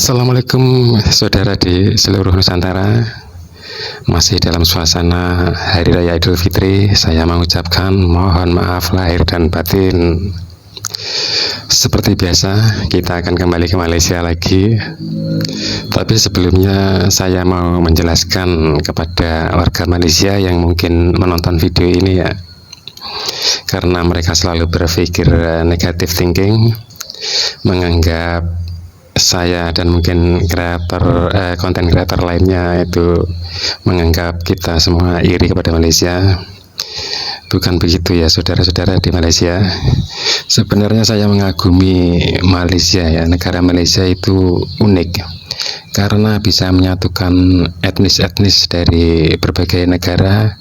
Assalamualaikum saudara di seluruh Nusantara. Masih dalam suasana Hari Raya Idul Fitri, saya mengucapkan mohon maaf lahir dan batin. Seperti biasa, kita akan kembali ke Malaysia lagi. Tapi sebelumnya saya mau menjelaskan kepada warga Malaysia yang mungkin menonton video ini ya, karena mereka selalu berpikir negative thinking, menganggap saya dan mungkin konten kreator lainnya itu menganggap kita semua iri kepada Malaysia. Bukan begitu ya saudara-saudara di Malaysia. Sebenarnya saya mengagumi Malaysia ya. Negara Malaysia itu unik karena bisa menyatukan etnis-etnis dari berbagai negara,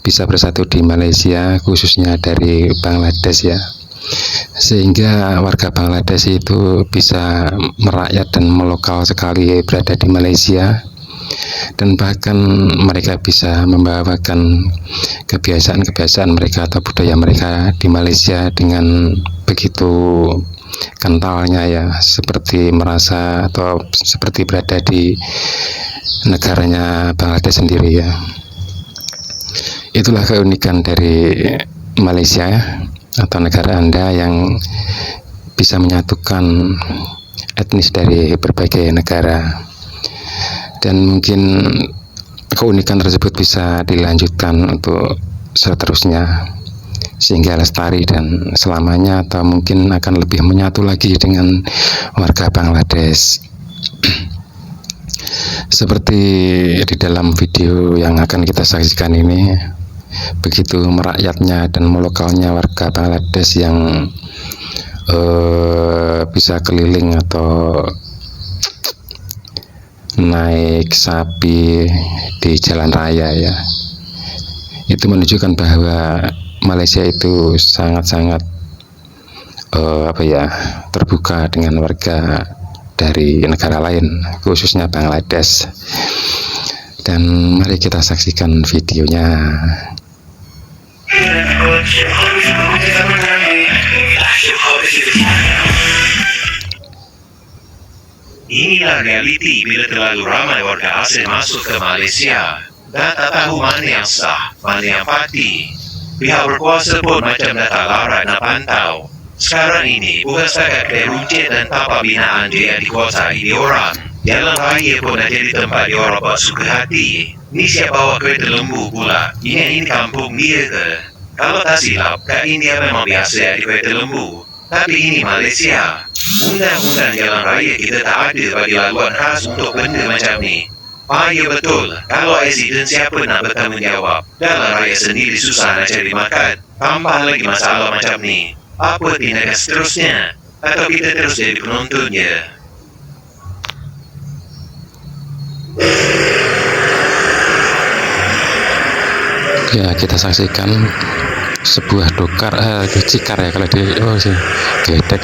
bisa bersatu di Malaysia, khususnya dari Bangladesh ya. Sehingga warga Bangladesh itu bisa merakyat dan melokal sekali berada di Malaysia, dan bahkan mereka bisa membawakan kebiasaan-kebiasaan mereka atau budaya mereka di Malaysia dengan begitu kentalnya ya, seperti merasa atau seperti berada di negaranya Bangladesh sendiri ya. Itulah keunikan dari Malaysia ya, atau negara Anda yang bisa menyatukan etnis dari berbagai negara. Dan mungkin keunikan tersebut bisa dilanjutkan untuk seterusnya sehingga lestari dan selamanya, atau mungkin akan lebih menyatu lagi dengan warga Bangladesh. Seperti di dalam video yang akan kita saksikan ini, begitu merakyatnya dan melokalnya warga Bangladesh yang bisa keliling atau naik sapi di jalan raya ya. Itu menunjukkan bahwa Malaysia itu sangat-sangat terbuka dengan warga dari negara lain, khususnya Bangladesh. Dan mari kita saksikan videonya. Inilah realiti bila terlalu ramai warga asing masuk ke Malaysia dan tak tahu mana yang sah, mana yang parti. Pihak berkuasa pun macam dah tak larat nak pantau. Sekarang ini bukan setakat kedai runcit dan tapak binaan je yang dikuasai diorang. Jalan raya pun dah jadi tempat diorang buat suka hati. Ni siap bawa kereta lembu pula. Ini kampung dia ke? Kalau tak silap, kat India memang biasa di kereta lembu. Tapi ini Malaysia. Undang-undang jalan raya kita tak ada bagi laluan khas untuk benda macam ni. Ya betul, kalau accident siapa nak bertanggungjawab? Jalan raya sendiri susah nak cari makan. Tambah lagi masalah macam ni. Apa tindakan seterusnya? Atau kita terus jadi penonton je? Ya, kita saksikan sebuah cikar ya, kalau di gedek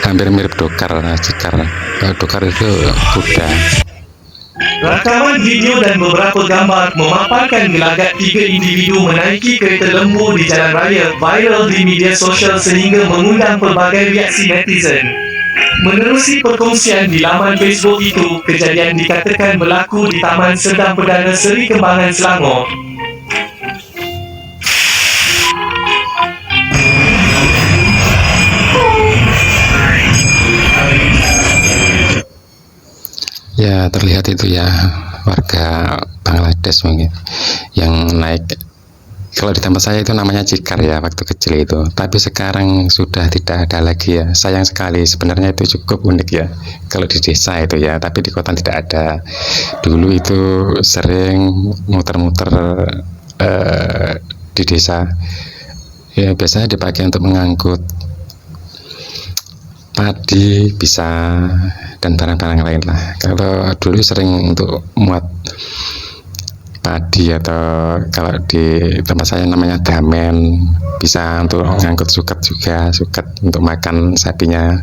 hampir mirip dokar, cikar. Dokar itu kuda. Rakaman video dan beberapa gambar memaparkan gelagat 3 individu menaiki kereta lembu di jalan raya viral di media sosial sehingga mengundang pelbagai reaksi netizen. Menerusi perkongsian di laman Facebook itu, kejadian dikatakan berlaku di Taman Serdang Perdana Seri Kembangan, Selangor. Ya, terlihat itu ya, warga Bangladesh mungkin yang naik. Kalau di tempat saya itu namanya cikar ya waktu kecil itu, tapi sekarang sudah tidak ada lagi ya. Sayang sekali, sebenarnya itu cukup unik ya kalau di desa itu ya, tapi di kota tidak ada. Dulu itu sering muter-muter di desa ya, biasanya dipakai untuk mengangkut padi bisa dan barang-barang lain lah. Kalau dulu sering untuk muat padi, atau kalau di tempat saya namanya damen, bisa untuk ngangkut suket juga, suket untuk makan sapinya.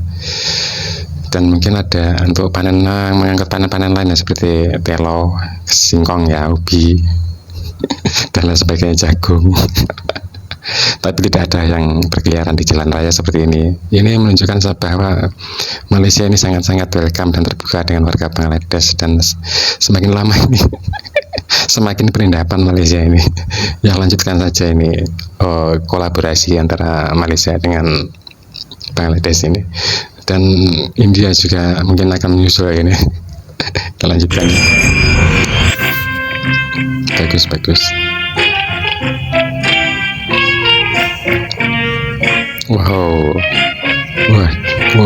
Dan mungkin ada untuk mengangkut panen-panen lainnya seperti telo, singkong ya, ubi dan lain sebagainya, jagung. tapi tidak ada yang berkeliaran di jalan raya seperti ini. Ini menunjukkan bahwa Malaysia ini sangat-sangat welcome dan terbuka dengan warga Bangladesh, dan semakin lama ini semakin penindapan Malaysia ini. Ya, lanjutkan saja ini kolaborasi antara Malaysia dengan Bangladesh ini, dan India juga mungkin akan menyusul ini. Kita lanjutkan. Bagus. Wow, wah,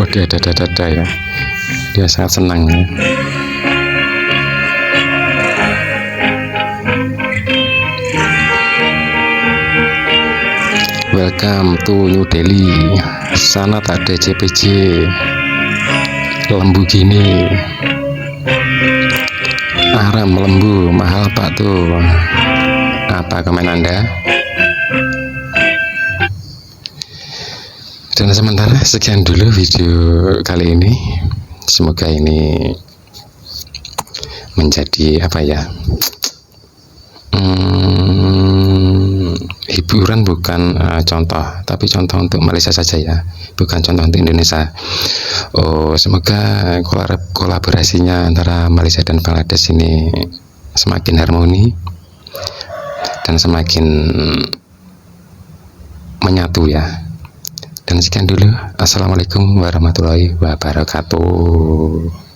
dia ada ya. Dia sangat senang ya. Welcome to New Delhi. Sana tak ada CPJ, lembu gini. Aram lembu mahal pak tuh. Apa komen Anda? Dan sementara sekian dulu video kali ini. Semoga ini menjadi apa ya, hiburan, bukan contoh, tapi contoh untuk Malaysia saja ya, bukan contoh untuk Indonesia. Semoga kolaborasinya antara Malaysia dan Bangladesh ini semakin harmoni dan semakin menyatu ya. Dan sekian dulu. Assalamualaikum warahmatullahi wabarakatuh.